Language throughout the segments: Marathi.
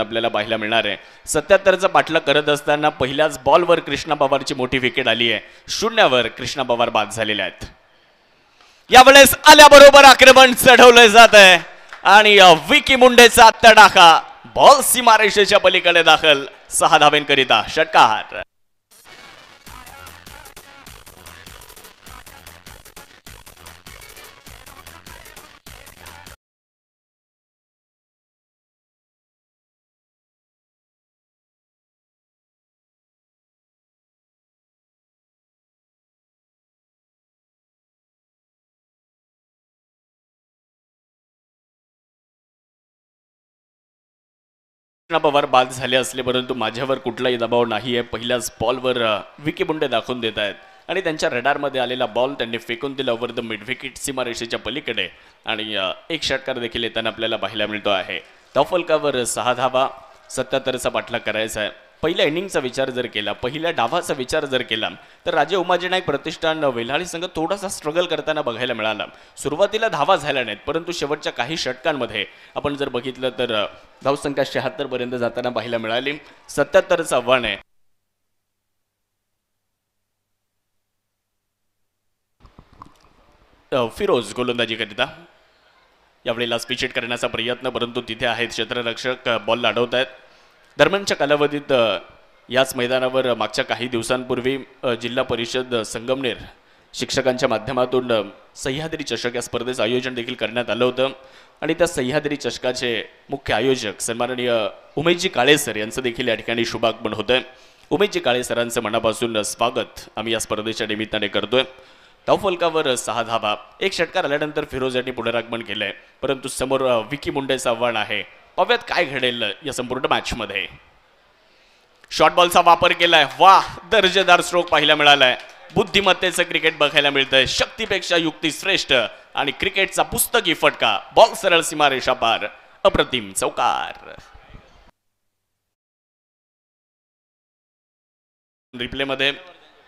आपल्याला पाहायला मिळणार आहे. 77चा पाठलाग करत असताना पहिल्याच बॉलवर कृष्णा पवारची मोठी विकेट आली आहे. 0वर कृष्णा पवार बाद झालेले आहेत. यावेळेस आल्याबरोबर आक्रमण चढवलं जात आहे आणि विकी मुंडेचा तडाखा बॉल सीमारेषेच्या पलीकडे दाखल. 6 धावेंकरिता षटकार. कृष्णा पवार बाद झाले असले परंतु माझ्यावर कुठलाही दबाव नाही आहे. पहिल्याच बॉलवर विकी मुंडे दाखवून देत आहेत आणि त्यांच्या रडारमध्ये आलेला बॉल त्यांनी फेकून दिला ओव्हर द मिड विकेट सीमारेषेच्या पलीकडे आणि एक षटकार देखील येताना आपल्याला पाहायला मिळतो आहे. धावफलकावर 6 धावा. 77चा पाठलाग करायचा आहे. पहिल्या इनिंगचा विचार जर केला, पहिल्या डावाचा विचार जर केला तर राजे उमाजी नाईक प्रतिष्ठान वेल्हाळी संघ थोडासा स्ट्रगल करताना बघायला मिळाला. सुरुवातीला धावा झाल्या नाहीत परंतु शेवटच्या काही षटकांमध्ये आपण जर बघितलं तर धावसंख्या 76 पर्यंत जाताना पाहायला मिळाली. 77चं आव्हान आहे. फिरोज गोलंदाजीकरिता यावेळेला स्पीच हिट करण्याचा प्रयत्न परंतु तिथे आहेत क्षेत्ररक्षक बॉल अडवत आहेत. दरम्यानच्या कालावधीत याच मैदानावर मागच्या काही दिवसांपूर्वी जिल्हा परिषद संगमनेर शिक्षकांच्या माध्यमातून सह्याद्री चषक या स्पर्धेचं आयोजन देखील करण्यात आलं होतं आणि त्या सह्याद्री चषकाचे मुख्य आयोजक सन्माननीय उमेशजी काळे सर यांचं देखील या ठिकाणी शुभागमन होतंय. उमेशजी काळे सरांचं मनापासून स्वागत आम्ही या स्पर्धेच्या निमित्ताने करतोय. धावफलकावर 6 धावा. एक षटकार आल्यानंतर फिरोज यांनी पुनरागमन केलंय परंतु समोर विकी मुंडेचं आव्हान आहे. पाहूयात काय घडेल या संपूर्ण मॅच मध्ये. शॉर्ट बॉलचा वापर केलाय. वाह, दर्जेदार स्ट्रोक पाहायला मिळालाय. बुद्धिमत्तेचं क्रिकेट बघायला मिळतंय. शक्तीपेक्षा युक्ती श्रेष्ठ आणि क्रिकेटचा पुस्तकी फटका. बॉल सरळ सीमारेषा पार. अप्रतिम चौकार. रिप्लेमध्ये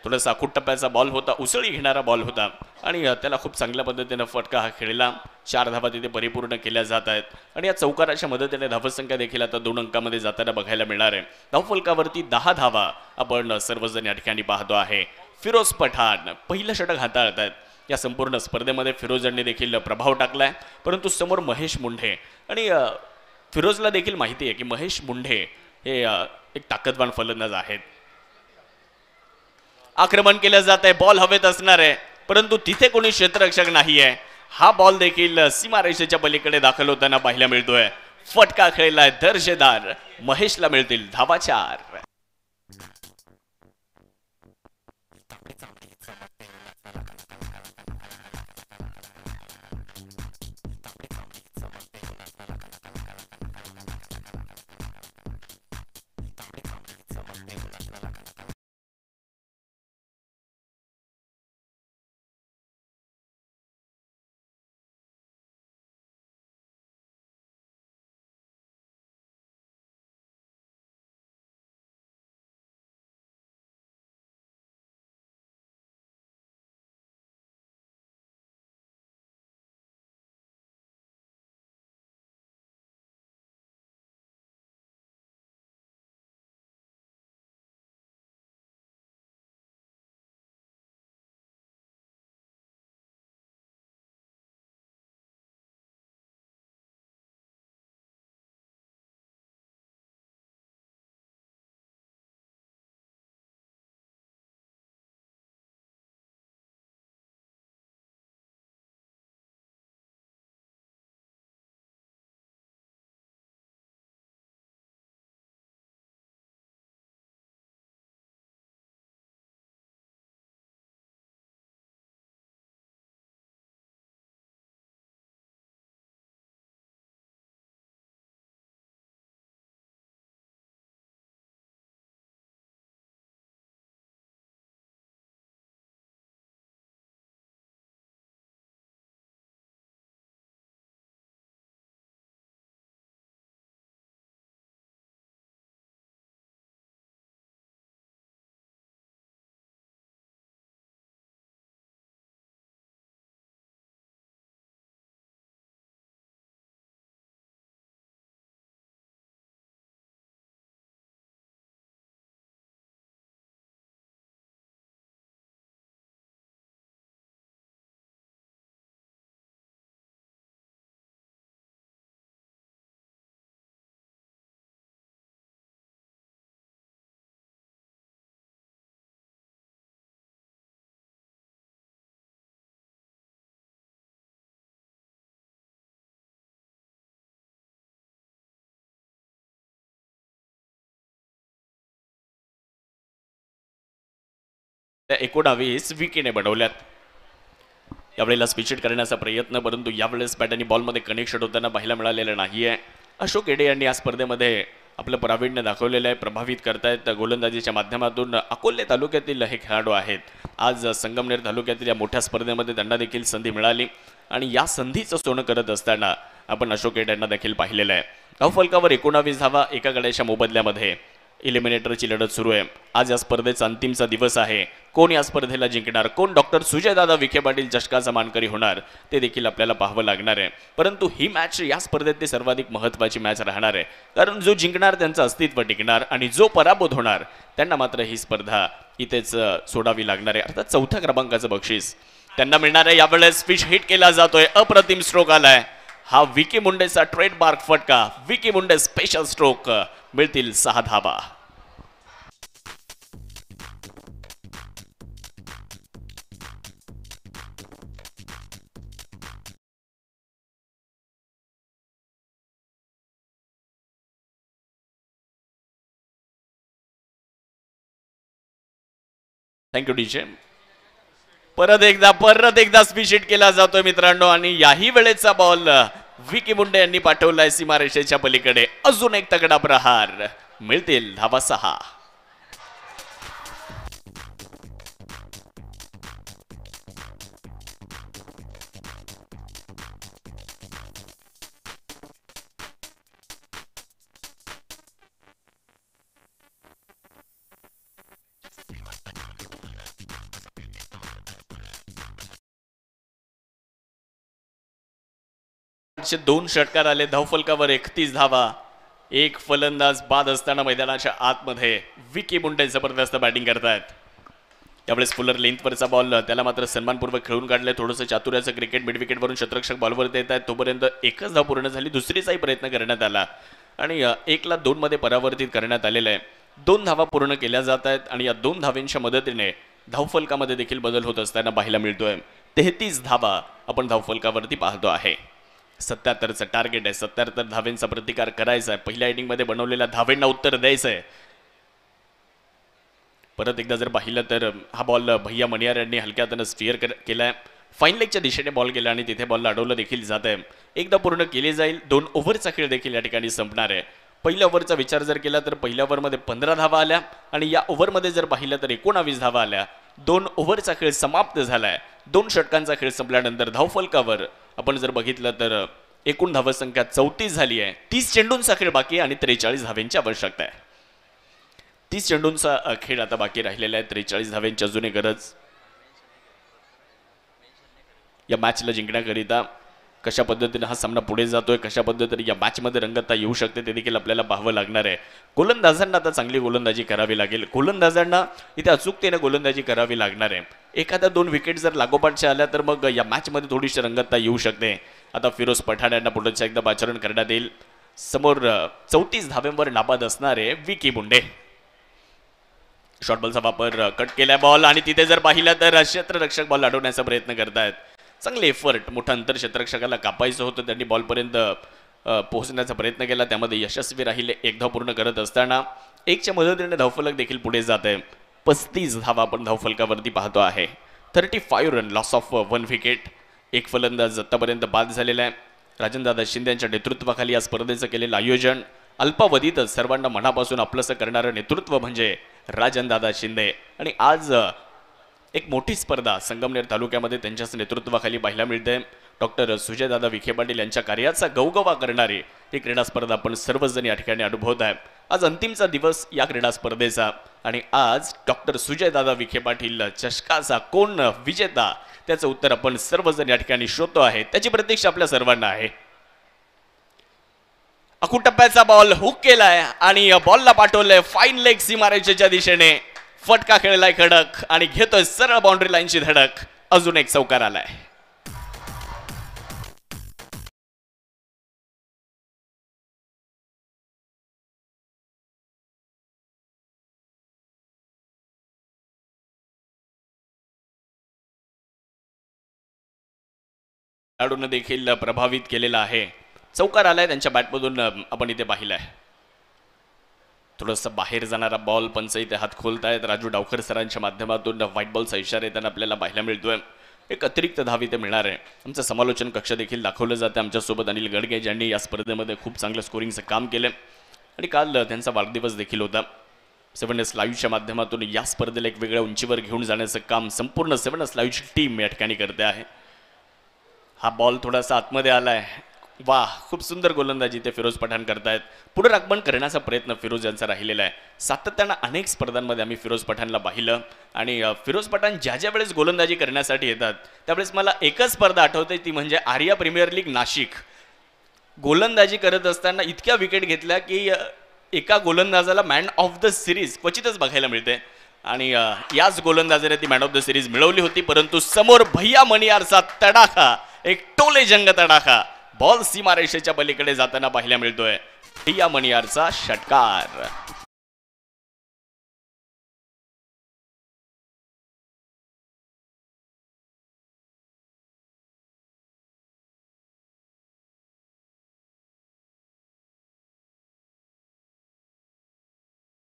थोडासा आखूट टप्प्याचा बॉल होता, उसळी घेणारा बॉल होता आणि त्याला खूप चांगल्या पद्धतीने फटका हा खेळला. 4 धावा तिथे परिपूर्ण केल्या जात आहेत आणि या चौकाराच्या मदतीने धावसंख्या देखील आता 2 अंकामध्ये जाताना बघायला मिळणार आहे. धावफलकावरती 10 धावा आपण सर्वजण या ठिकाणी पाहतो आहे. फिरोज पठाण पहिलं षटक हाताळत आहेत. या संपूर्ण स्पर्धेमध्ये फिरोजांनी देखील प्रभाव टाकलाय परंतु समोर महेश मुंढे आणि फिरोजला देखील माहिती आहे की महेश मुंढे हे एक ताकदवान फलंदाज आहेत. आक्रमण केलं जात आहे. बॉल हवेत असणार आहे परंतु तिथे कोणी क्षेत्ररक्षक नाही आहे. हा बॉल देखील सीमारेषेच्या पलीकडे दाखल होताना पाहायला मिळतोय. फटका खेळलाय दर्जेदार. महेशला मिळतील धावा 4. त्या 19 विकेने बनवल्यात. यावेळेला स्पीच करण्याचा प्रयत्न, परंतु यावेळेस बॅट आणि बॉलमध्ये कनेक्शन होताना पाहायला मिळालेलं नाहीये. अशोक एडे यांनी या स्पर्धेमध्ये आपलं प्रावीण्य दाखवलेलं आहे, प्रभावित करतायत गोलंदाजीच्या माध्यमातून. अकोले तालुक्यातील हे खेळाडू आहेत. आज संगमनेर तालुक्यातील या मोठ्या स्पर्धेमध्ये त्यांना देखील संधी मिळाली आणि या संधीचं सोनं करत असताना आपण अशोक एडे यांना देखील पाहिलेलं आहे. धावफलकावर 19 धावा एका गड्याच्या मोबदल्यामध्ये. इलिमिनेटरची लढत सुरू आहे. आज या स्पर्धेचा अंतिमचा दिवस आहे. कोण या स्पर्धेला जिंकणार, कोण डॉक्टर सुजयदादा विखे पाटील चषकाचा मानकरी होणार, ते देखील आपल्याला पाहावं लागणार आहे. परंतु ही मॅच या स्पर्धेतली सर्वाधिक महत्त्वाची मॅच राहणार आहे, कारण जो जिंकणार त्यांचं अस्तित्व टिकणार आणि जो पराभूत होणार त्यांना मात्र ही स्पर्धा इथेच सोडावी लागणार आहे. अर्थात चौथ्या क्रमांकाचं बक्षीस त्यांना मिळणार आहे. यावेळेस पिच हिट केला जातोय, अप्रतिम स्ट्रोक आलाय. हा विकी मुंडेचा ट्रेडमार्क फटका, विकी मुंडे स्पेशल स्ट्रोक. मिळतील 6 धावा. Thank you DJ. परत एकदा स्पीच हिट केला जातोय मित्रांनो, आणि याही वेळेचा बॉल विकी मुंडे यांनी पाठवलाय सीमारेषेच्या पलीकडे. अजून एक तगडा प्रहार. मिळतील धावा 6. दोन षटकार आले. धावफलकावर 31 धावा. एक फलंदाज बाद असताना मैदानाच्या आतमध्ये विकी मुंडे जबरदस्त बॅटिंग करतायत. यावेळेस फुलर लेंथवरचा बॉल, त्याला मात्र सन्मानपूर्वक खेळून काढले. थोडंसं चातुर्याचं क्रिकेट. मिड विकेटवरून क्षेत्ररक्षक बॉलवर देत आहेत. तोपर्यंत एकच धाव पूर्ण झाली. दुसरीचाही प्रयत्न करण्यात आला आणि 1-2 मध्ये परावर्तित करण्यात आलेलं आहे. 2 धावा पूर्ण केल्या जात आहेत आणि या 2 धावांच्या मदतीने धावफलकामध्ये देखील बदल होत असताना पाहायला मिळतोय. 33 धावा आपण धावफलकावरती पाहतो आहे. 77चं टार्गेट आहे. 77 धावेंचा प्रतिकार करायचा आहे. पहिल्या इनिंगमध्ये बनवलेल्या धावेंना उत्तर द्यायचं आहे. परत एकदा जर पाहिलं तर हा बॉल भैया मणियार यांनी हलक्यातनं स्फिअर केलाय. फाईन लेगच्या दिशेने बॉल गेला आणि तिथे बॉलला अडवलं देखील जात आहे. एकदा पूर्ण केली जाईल. 2 ओव्हरचा खेळ देखील या ठिकाणी संपणार आहे. पहिल्या ओव्हरचा विचार जर केला तर पहिल्या ओव्हरमध्ये 15 धावा आल्या आणि या ओव्हरमध्ये जर पाहिलं तर 19 धावा आल्या. 2 ओव्हरचा खेळ समाप्त झालाय. 2 षटकांचा खेळ संपल्यानंतर धावफलकावर आपण जर बघितलं तर एकूण धावसंख्या 34 झाली आहे. 30 चेंडूंचा खेळ बाकी आणि 43 धावेंची आवश्यकता आहे. 30 चेंडूंचा खेळ आता बाकी राहिलेला आहे. 43 धावेंची अजूनही गरज. या मॅचला जिंकण्याकरिता कशा पद्धतीने हा सामना पुढे जातोय, कशा पद्धतीने या मॅचमध्ये रंगतता येऊ शकते ते देखील आपल्याला पाहावं लागणार आहे. गोलंदाजांना आता चांगली गोलंदाजी करावी लागेल. गोलंदाजांना इथे अचूकतेने गोलंदाजी करावी लागणार आहे. एखाद्या 2 विकेट जर लागोपाठच्या आल्या तर मग या मॅचमध्ये थोडीशी रंगतता येऊ शकते. आता फिरोज पठाण यांना पुढच्या एकदा पाचारण करण्यात येईल. समोर 34 धावेंवर नाबाद असणारे विकी मुंडे. शॉर्ट बॉलचा वापर, कट केला बॉल आणि तिथे जर पाहिलं तर क्षेत्ररक्षक बॉल अडवण्याचा प्रयत्न करतायत. चांगले एफर्ट. मोठा अंतर क्षेत्ररक्षकाला कापायचं होतं. त्यांनी बॉलपर्यंत पोहोचण्याचा प्रयत्न केला. त्यामध्ये यशस्वी राहिले. 1 धाव पूर्ण करत असताना 1च्या मदतीने धावफलक देखील पुढे जात आहे. 35 धावा आपण धावफलकावरती पाहतो आहे. 35 रन, लॉस ऑफ 1 विकेट. एक फलंदाज आतापर्यंत बाद झालेला आहे. राजनदादा शिंदे यांच्या नेतृत्वाखाली या स्पर्धेचं केलेलं आयोजन, अल्पावधीतच सर्वांना मनापासून आपलंसं करणारं नेतृत्व म्हणजे राजनदादा शिंदे. आणि आज एक मोठी स्पर्धा संगमनेर तालुक्यामध्ये त्यांच्याच नेतृत्वाखाली पाहायला मिळते. डॉक्टर सुजयदादा विखे पाटील यांच्या कार्याचा गौगवा करणारी ही क्रीडा स्पर्धा आपण सर्वजण या ठिकाणी अनुभवत आहे. आज अंतिमचा दिवस या क्रीडा स्पर्धेचा आणि आज डॉक्टर सुजयदादा विखे पाटील चषकाचा कोण विजेता त्याचं उत्तर आपण सर्वजण या ठिकाणी शोधतो आहे. त्याची प्रतीक्षा आपल्या सर्वांना आहे. अखू टप्प्याचा बॉल हुक केलाय आणि बॉलला पाठवलंय फाईन लेग सीमारेषेच्या दिशेने. फटका खेळलाय कडक आणि घेतोय सरळ बाउंड्री लाईनची धडक. अजून एक चौकार आलाय. खेळाडूंना देखील प्रभावित केलेला आहे. चौकार आलाय त्यांच्या बॅटमधून आपण इथे पाहिलाय. थोडंसं बाहेर जाणारा बॉल पंच इथे हात खोलतायत राजू डावकर सरांच्या माध्यमातून व्हाईट बॉलचा इशारा येताना आपल्याला पाहायला मिळतोय. एक अतिरिक्त धाव इथे मिळणार आहे. आमचं समालोचन कक्ष देखील दाखवलं जातं. आमच्यासोबत अनिल गडगे ज्यांनी या स्पर्धेमध्ये खूप चांगलं स्कोरिंगचं काम केलं आणि काल त्यांचा वाढदिवस देखील होता. 7S लाईव्हच्या माध्यमातून या स्पर्धेला एक वेगळ्या उंचीवर घेऊन जाण्याचं काम संपूर्ण 7S लाईव्हची टीम या ठिकाणी करते आहे. हा बॉल थोडासा आतमध्ये आलाय. वाह, खूप सुंदर गोलंदाजी ते फिरोज पठाण करतायत. पुनरागमन करण्याचा प्रयत्न फिरोज यांचा राहिलेला आहे. सातत्यानं अनेक स्पर्धांमध्ये आम्ही फिरोज पठाणला पाहिलं आणि फिरोज पठाण ज्या वेळेस गोलंदाजी करण्यासाठी येतात त्यावेळेस मला एकच स्पर्धा आठवते, ती म्हणजे आर्या प्रीमियर लीग नाशिक. गोलंदाजी करत असताना इतक्या विकेट घेतल्या की एका गोलंदाजाला मॅन ऑफ द सिरीज क्वचितच बघायला मिळते आणि याच गोलंदाजाने ती मॅन ऑफ द सिरीज मिळवली होती. परंतु समोर भैया मणियारचा तडाखा, एक टोले जंग तडाखा, बॉल सीमारेषेच्या पलीकडे जाताना पाहायला मिळतोय. भैया मणियारचा षटकार.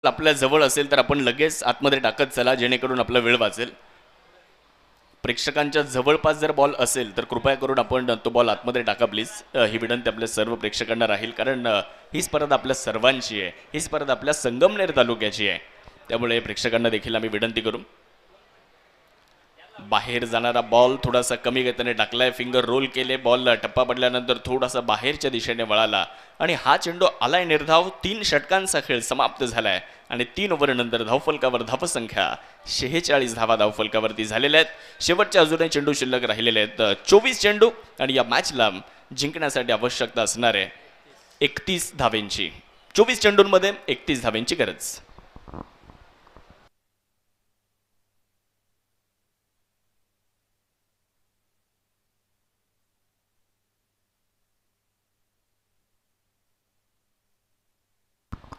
आपल्या जवळ असेल तर आपण लगेच आतमध्ये टाकत चला, जेणेकरून आपला वेळ वाचेल. प्रेक्षकांच्या जवळपास जर बॉल असेल तर कृपया करून आपण तो बॉल आतमध्ये टाका प्लीज. ही विनंती आपल्या सर्व प्रेक्षकांना राहील, कारण ही स्पर्धा आपल्या सर्वांची आहे. ही स्पर्धा आपल्या संगमनेर तालुक्याची आहे. त्यामुळे प्रेक्षकांना देखील आम्ही विनंती करू. बाहेर जाणारा बॉल थोडासा कमी गतीने टाकलाय. फिंगर रोल केले. बॉल टप्पा पडल्यानंतर थोडासा बाहेरच्या दिशेने वळाला आणि हा चेंडू आलाय निर्धाव. 3 षटकांचा खेळ समाप्त झालाय आणि 3 ओव्हरनंतर धावफलकावर धावसंख्या 46 धावा धावफलकावरती झालेल्या आहेत. शेवटच्या अजूनही चेंडू शिल्लक राहिलेले आहेत. 24 चेंडू आणि या मॅचला जिंकण्यासाठी आवश्यकता असणार आहे 31 धावेंची. 24 चेंडूंमध्ये 31 धावेंची गरज.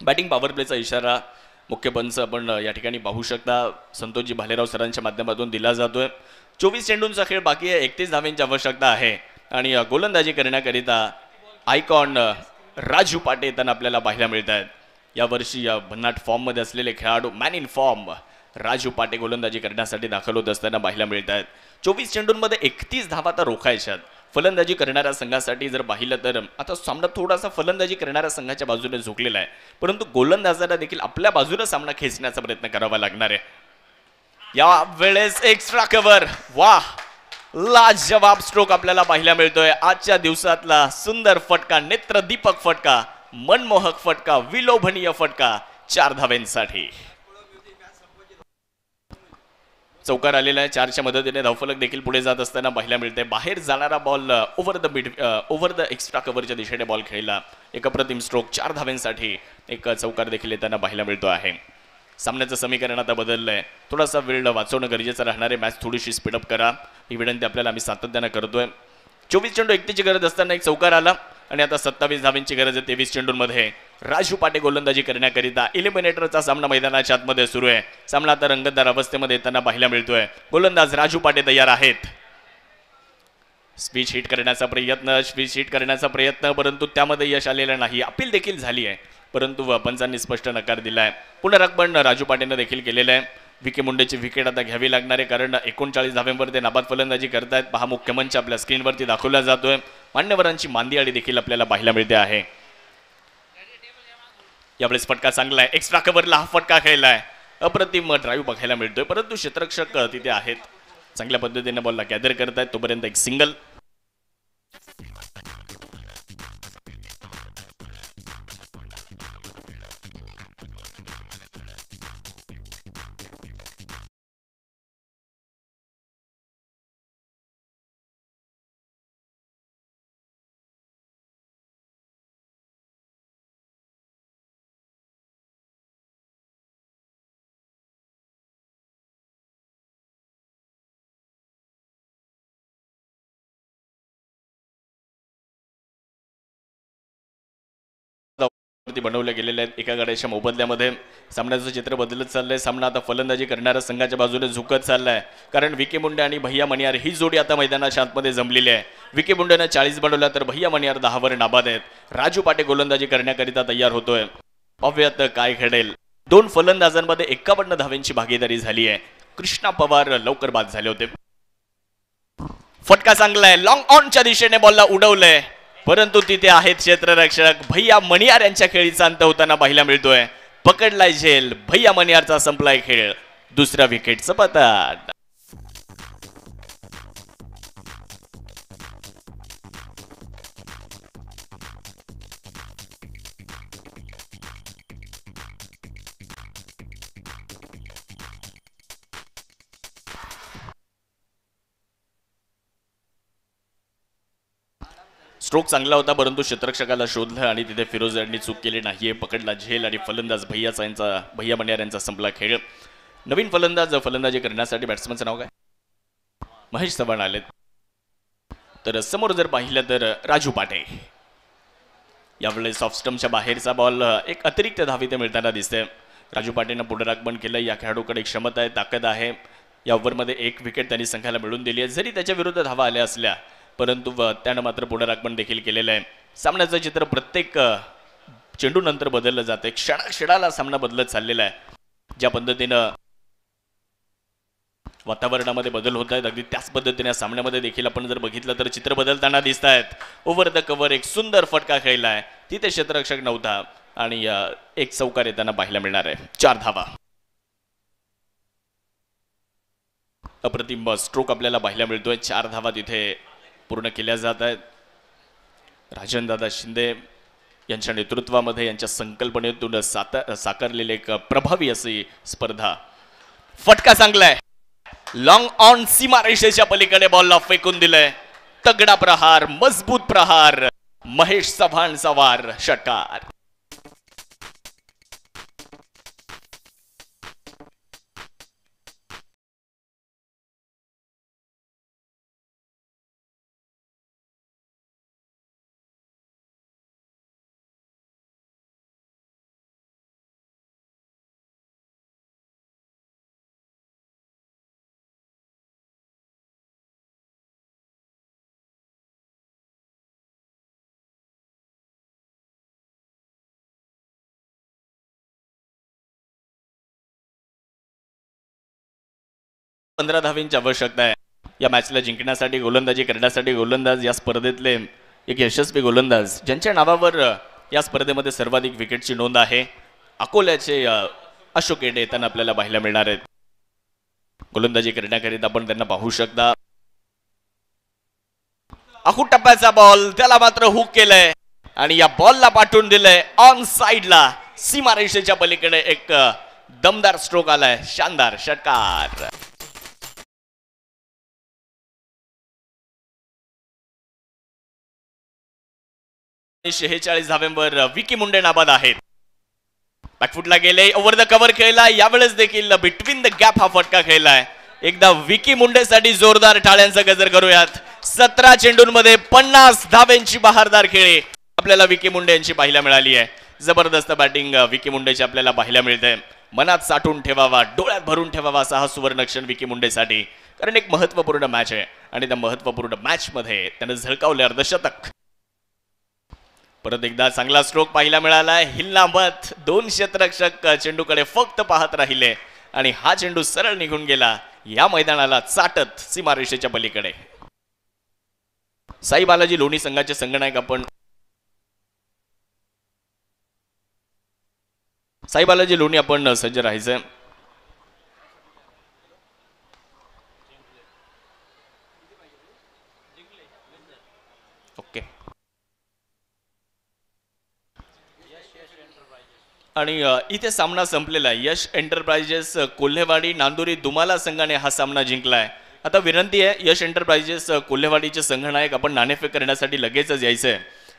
बॅटिंग पॉवर प्लेचा इशारा मुख्य पंच आपण या ठिकाणी पाहू शकता. संतोषजी भालेराव सरांच्या माध्यमातून दिला जातोय. 24 चेंडूंचा खेळ बाकी आहे. 31 धावेंची आवश्यकता आहे आणि गोलंदाजी करण्याकरिता आयकॉन राजू पाटे येताना आपल्याला पाहायला मिळत आहेत. यावर्षी भन्नाट फॉर्ममध्ये असलेले खेळाडू, मॅन इन फॉर्म राजू पाटे गोलंदाजी करण्यासाठी दाखल होत असताना पाहायला मिळत आहेत. 24 चेंडूंमध्ये 31 धावा तर रोखायच्यात. फलंदाजी करणाऱ्या संघासाठी जर पाहिलं तर आता सामना थोडासा फलंदाजी करणाऱ्या संघाच्या बाजूने झुकलेला आहे, परंतु गोलंदाजांना देखील आपल्या बाजूने सामना खेचण्याचा प्रयत्न करावा लागणार आहे. या वेळेस एक्स्ट्रा कव्हर. वाह, लाजवाब स्ट्रोक आपल्याला पाहायला मिळतोय. आजच्या दिवसातला सुंदर फटका, नेत्रदीपक फटका, मनमोहक फटका, विलोभनीय फटका 4 धावेंसाठी. चौकार आलेला आहे. 4च्या मदतीने धावफलक देखील पुढे जात असताना पाहायला मिळते. बाहेर जाणारा बॉल ओव्हर द एक्स्ट्रा कव्हरच्या दिशेने बॉल खेळला. एक अप्रतिम स्ट्रोक, 4 धावेंसाठी एक चौकार देखील येताना पाहायला मिळतो आहे. सामन्याचं समीकरण आता बदललंय. थोडासा वेळ वाचवणं गरजेचं राहणार आहे. मॅच थोडीशी स्पीडअप करा, ही विनंती आपल्याला आम्ही सातत्यानं करतोय. 24 चेंडू 31ची गरज असताना एक चौकार आला आणि आता 27 धावेंची गरज आहे 23 चेंडूंमध्ये. राजू पाटे गोलंदाजी करण्याकरिता इलिमिनेटरचा सामना मैदानाच्या आतमध्ये सुरू आहे. सामना आता रंगतदार अवस्थेमध्ये येताना पाहायला मिळतोय. गोलंदाज राजू पाटे तयार आहेत. स्विच हिट करण्याचा प्रयत्न, परंतु त्यामध्ये यश आलेलं नाही. अपील देखील झाली आहे, परंतु पंचांनी स्पष्ट नकार दिलाय. पुनरागमन राजू पाटेनं देखील केलेलं आहे. विके मुंडेची विकेट आता घ्यावी लागणार आहे, कारण 39 धाव्यांवर ते नाबाद फलंदाजी करतायत. पहा, मुख्यमंच आपल्या स्क्रीनवरती दाखवला जातोय. मान्यवरांची मांदियाळी देखील आपल्याला पाहायला मिळते आहे. यावेळेस फटका चांगला आहे. एक्स्ट्रा कव्हरला हा फटका खेळलाय. अप्रतिम ड्राईव्ह बघायला मिळतोय, परंतु क्षेत्ररक्षक तिथे आहेत. चांगल्या पद्धतीने बॉलला गॅदर करतायत. तोपर्यंत एक सिंगल. बनवले गेलेले आहेत. एका गाड्याच्या मोबदल्यामध्ये सामन्याचं चित्र बदलत चाललंय. सामना आता फलंदाजी करणाऱ्या संघाच्या बाजूने झुकत चाललाय, कारण विके मुंडे आणि भैया मणियार ही जोडी आता मैदानाच्या आतमध्ये जमलेली आहे. विके मुंडेनं 40 बनवल्या तर भैया मणियार 10 वर नाबाद आहेत. राजू पाटे गोलंदाजी करण्याकरिता तयार होतोय. पाहूयात काय घडेल. 2 फलंदाजांमध्ये 51 धावांची भागीदारी झाली आहे. कृष्णा पवार लवकर बाद झाले होते. फटका चांगला आहे, लॉंग ऑनच्या दिशेने बॉलला उडवलंय, परंतु तिथे आहेत क्षेत्ररक्षक भैया मणियार यांच्या खेळीचा अंत होताना पाहायला मिळतोय. पकडलाय झेल, भैया मणियारचा संपलाय खेळ. दुसऱ्या विकेटचं पतन. स्ट्रोक चांगला होता, परंतु क्षेत्ररक्षकाला शोधलं आणि तिथे फिरोज यांनी चूक केली नाहीये. पकडला झेल आणि फलंदाज भैया मणियार यांचा संपला खेळ. नवीन फलंदाजी करण्यासाठी बॅट्समनचं नाव काय? महेश चव्हाण आलेत. तर समोर जर पाहिलं तर राजू पाटे. यावेळेस ऑफ स्टंपच्या बाहेरचा बॉल एक अतिरिक्त धाव इथे मिळताना दिसते. राजू पाटेनं पुनरागमन केलं. या खेळाडूकडे क्षमता आहे, ताकद आहे. या ओव्हरमध्ये 1 विकेट त्यांनी संघाला मिळवून दिली आहे. जरी त्याच्या विरुद्ध धावा आल्या असल्या, परंतु त्यानं मात्र पुनरागमन देखील केलेलं आहे. सामन्याचं चित्र प्रत्येक चेंडू नंतर बदललं जाते. क्षणाला सामना बदलत चाललेला आहे. ज्या पद्धतीनं वातावरणामध्ये बदल होत आहेत, अगदी त्याच पद्धतीने सामन्यामध्ये देखील आपण जर बघितलं तर चित्र बदलताना दिसत आहेत. ओव्हर द कव्हर एक सुंदर फटका खेळलाय. तिथे क्षेत्ररक्षक नव्हता आणि एक चौकार येताना पाहायला मिळणार आहे. 4 धावा. अप्रतिम स्ट्रोक आपल्याला पाहायला मिळतोय. 4 धावा तिथे पूर्ण केल्या जात आहेत. राजनदादा शिंदे यांच्या नेतृत्वामध्ये, यांच्या संकल्पनेतून साकारलेली एक प्रभावी अशी स्पर्धा. फटका चांगला आहे, लॉंग ऑन सीमारेषेच्या पलीकडे बॉलला फेकून दिलंय. तगडा प्रहार, मजबूत प्रहार. महेश चव्हाणचा वार, षटकार. पंधरा धावींची आवश्यकता आहे या मॅचला जिंकण्यासाठी. गोलंदाजी करण्यासाठी गोलंदाज या स्पर्धेतले एक यशस्वी गोलंदाज ज्यांच्या नावावर या स्पर्धेमध्ये सर्वाधिक विकेटची नोंद आहे, अकोल्याचे अशोक येडे येताना आपल्याला पाहायला मिळणार आहेत. गोलंदाजी करण्याकरिता आपण त्यांना पाहू शकता. आखू टप्प्याचा बॉल, त्याला मात्र हुक केलंय आणि या बॉलला पाठवून दिलंय ऑन साइडला. सीमारेषेच्या पलीकडे एक दमदार स्ट्रोक आलाय. शानदार षटकार. 46 धाव्यांवर विकी मुंडे नाबाद आहेत. बॅकफुटला गेले, ओव्हर द कव्हर खेळला. यावेळेस देखील बिटवीन द गॅप हा फटका खेळलाय. एकदा विकी मुंडेसाठी जोरदार टाळ्यांचा गजर करूयात. 17 चेंडूंमध्ये 50 धाव्यांची बहारदार खेळी आपल्याला विकी मुंडे यांची पाहायला मिळाली आहे. जबरदस्त बॅटिंग विकी मुंडेची आपल्याला पाहायला मिळते. मनात साठवून ठेवावा, डोळ्यात भरून ठेवावा असा हा सुवर्णक्षण विकी मुंडेसाठी, कारण एक महत्वपूर्ण मॅच आहे आणि त्या महत्वपूर्ण मॅच मध्ये त्याने झळकावले अर्धशतक. परत एकदा चांगला स्ट्रोक पाहायला मिळाला. हिलनामत 2 क्षेत्ररक्षक चेंडूकडे फक्त पाहत राहिले आणि हा चेंडू सरळ निघून गेला या मैदानाला चाटत सीमारेषेच्या पलीकडे. साई बालाजी लोणी संघाचे संघनायक आपण साई बालाजी लोणी आपण सज्ज राहायचंय. ओके. आणि इथे सामना संपलेला आहे. यश एंटरप्राइजेस कोल्हेवाडी नांदुरी दुमाला संघाने हा सामना जिंकलाय. आता विनंती आहे, यश एंटरप्राइजेस कोल्हेवाडीचे संघनायक आपण नाणेफेक करण्यासाठी लगेचच यायचंय.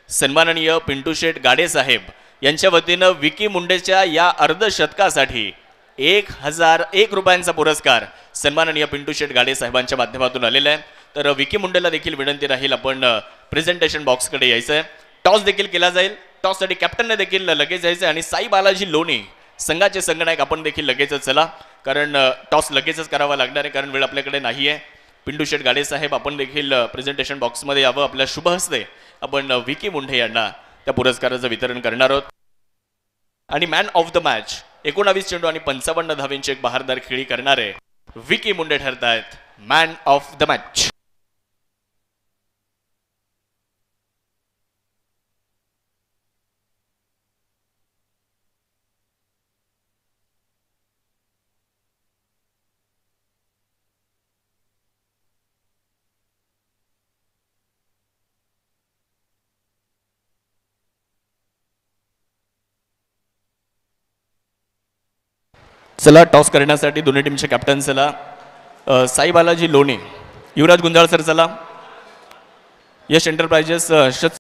सन्माननीय पिंटू शेठ गाडे साहेब यांच्या वतीनं विकी मुंडेच्या या अर्धशतकासाठी 1001 रुपयांचा पुरस्कार सन्माननीय पिंटू शेठ गाडे साहेबांच्या माध्यमातून आलेला आहे. तर विकी मुंडेला देखील विनंती राहील आपण प्रेझेंटेशन बॉक्सकडे यायचंय. टॉस देखील केला जाईल. टॉससाठी कॅप्टनने देखील लगेच यायचं आणि साई बालाजी लोणी संघाचे संघनायक आपण देखील लगेचच चला, कारण टॉस लगेचच करावा लागणार आहे, कारण वेळ आपल्याकडे नाही आहे. पिंटू शेठ गाडे साहेब आपण देखील प्रेझेंटेशन बॉक्समध्ये यावं. आपल्या शुभ हस्ते आपण विकी मुंडे यांना त्या पुरस्काराचं वितरण करणार आहोत. आणि मॅन ऑफ द मॅच 19 चेंडू आणि 55 धावेंची एक बहारदार खेळी करणारे विकी मुंडे ठरतायत मॅन ऑफ द मॅच. चला टॉस करण्यासाठी दोन्ही टीमच्या कॅप्टन चला. साई बालाजी लोणे, युवराज गुंजाळ सर चला. यश एंटरप्राइजेस